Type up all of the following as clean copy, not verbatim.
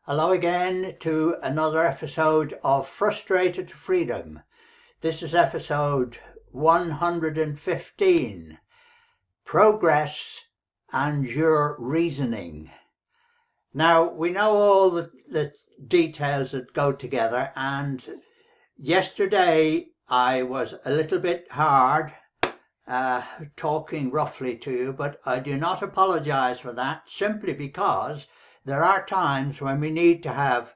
Hello again to another episode of Frustrated Freedom. This is episode 115, Progress and Your Reasoning. Now, we know all the details that go together, and yesterday I was a little bit hard talking roughly to you, but I do not apologize for that, simply because there are times when we need to have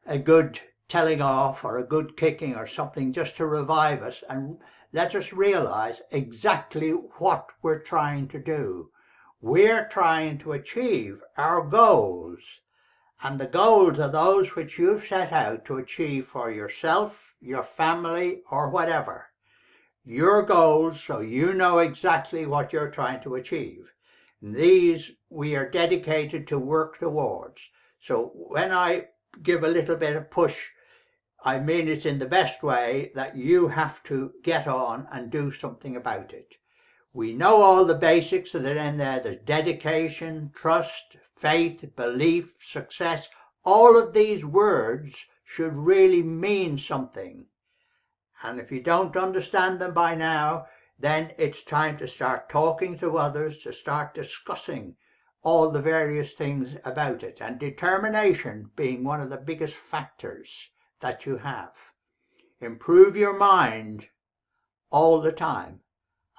a good telling off or a good kicking or something just to revive us and let us realize exactly what we're trying to do. We're trying to achieve our goals, and the goals are those which you've set out to achieve for yourself, your family, or whatever. Your goals, so you know exactly what you're trying to achieve. These we are dedicated to work towards. So when I give a little bit of push, I mean it in the best way, that you have to get on and do something about it. We know all the basics that are in there. There's dedication, trust, faith, belief, success. All of these words should really mean something. And if you don't understand them by now, then it's time to start talking to others, to start discussing all the various things about it, and determination being one of the biggest factors that you have. Improve your mind all the time,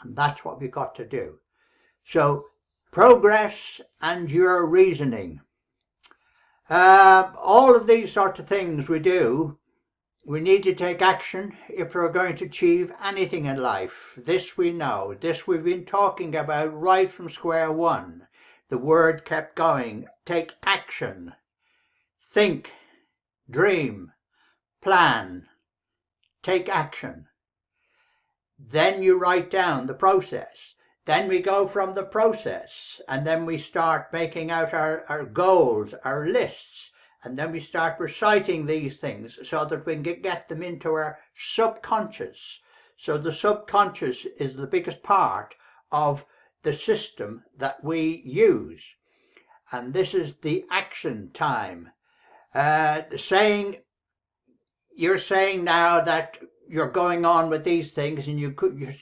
and that's what we've got to do. So, progress and your reasoning. All of these sorts of things we do. We need to take action if we're going to achieve anything in life. This we know. This we've been talking about right from square one. The word kept going. Take action. Think, dream, plan, take action. Then you write down the process. Then we go from the process, and then we start making out our goals, our lists. And then we start reciting these things so that we can get them into our subconscious. So the subconscious is the biggest part of the system that we use. And this is the action time. You're saying now that you're going on with these things, and you're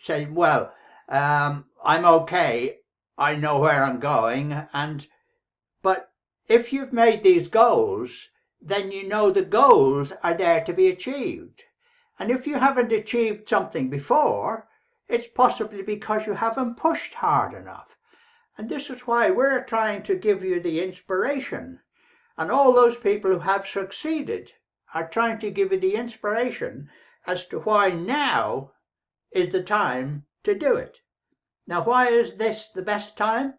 saying, well, I'm okay. I know where I'm going. But if you've made these goals, then you know the goals are there to be achieved. And if you haven't achieved something before, it's possibly because you haven't pushed hard enough. And this is why we're trying to give you the inspiration. And all those people who have succeeded are trying to give you the inspiration as to why now is the time to do it. Now, why is this the best time?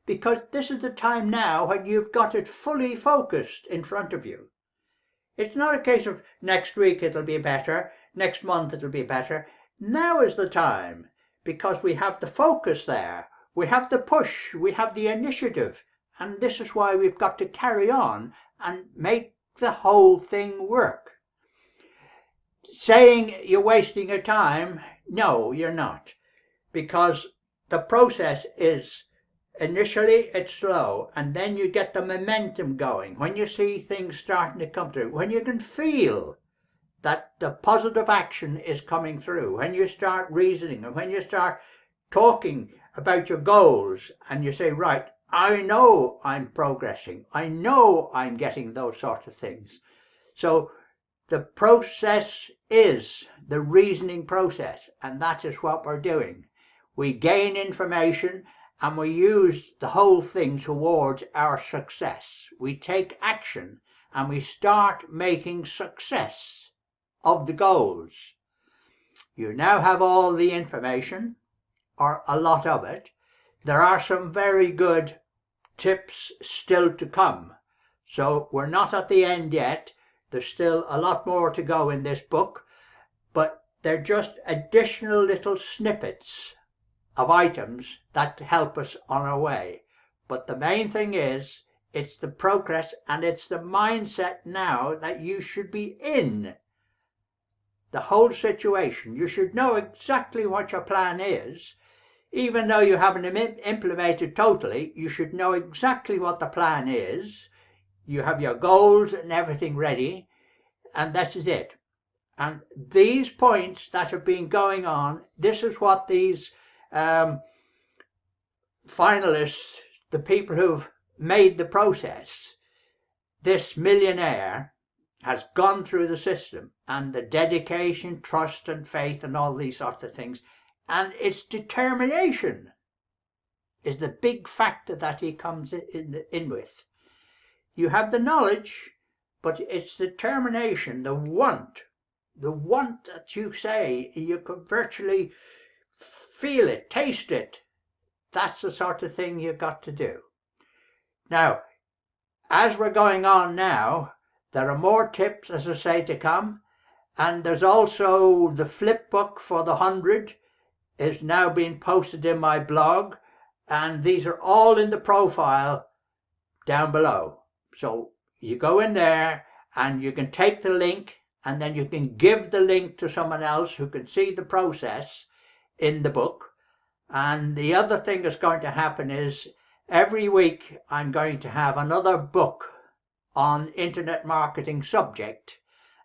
Because this is the time now when you've got it fully focused in front of you. It's not a case of next week it'll be better, next month it'll be better. Now is the time, because we have the focus there, we have the push, we have the initiative, and this is why we've got to carry on and make the whole thing work. Saying you're wasting your time, no, you're not, because the process is initially it's slow, and then you get the momentum going. When you see things starting to come through, when you can feel that the positive action is coming through, when you start reasoning, and when you start talking about your goals, and you say, right, I know I'm progressing, I know I'm getting those sorts of things. So the process is the reasoning process, and that is what we're doing. We gain information, and we use the whole thing towards our success. We take action and we start making success of the goals. You now have all the information, or a lot of it. There are some very good tips still to come. So we're not at the end yet. There's still a lot more to go in this book, but they're just additional little snippets of items that help us on our way. But the main thing is, it's the progress, and it's the mindset now that you should be in the whole situation. You should know exactly what your plan is. Even though you haven't implemented totally, you should know exactly what the plan is. you have your goals and everything ready, and this is it. And these points that have been going on, this is what these finalists, the people who've made the process, this millionaire has gone through the system, and the dedication, trust and faith and all these sorts of things, and it's determination is the big factor that he comes in with. You have the knowledge, but it's determination, the want that you say, you could virtually feel it, taste it. That's the sort of thing you've got to do. Now, as we're going on now, there are more tips, as I say, to come. And there's also the flip book for the 100 is now being posted in my blog. And these are all in the profile down below. So you go in there and you can take the link, and then you can give the link to someone else who can see the process in the book. And the other thing that's going to happen is every week I'm going to have another book on internet marketing subject,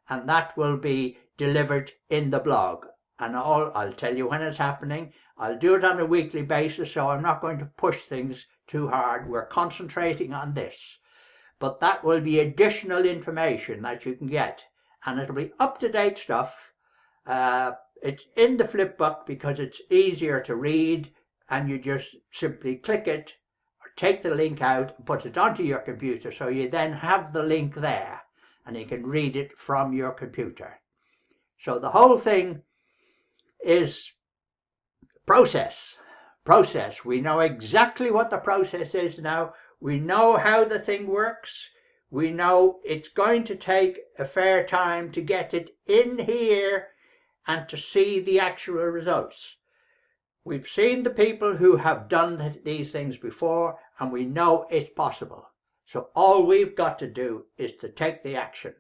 and that will be delivered in the blog. And I'll tell you when it's happening. I'll do it on a weekly basis, so I'm not going to push things too hard. We're concentrating on this. But that will be additional information that you can get, and it'll be up-to-date stuff. It's in the flip book because it's easier to read, and you just simply click it or take the link out and put it onto your computer, so you then have the link there and you can read it from your computer. So the whole thing is process. We know exactly what the process is now. We know how the thing works. We know it's going to take a fair time to get it in here and to see the actual results. We've seen the people who have done these things before, and we know it's possible. So all we've got to do is to take the action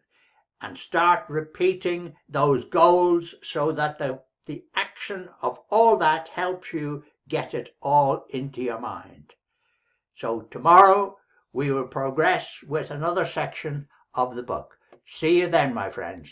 and start repeating those goals, so that the action of all that helps you get it all into your mind. So tomorrow we will progress with another section of the book. See you then, my friends.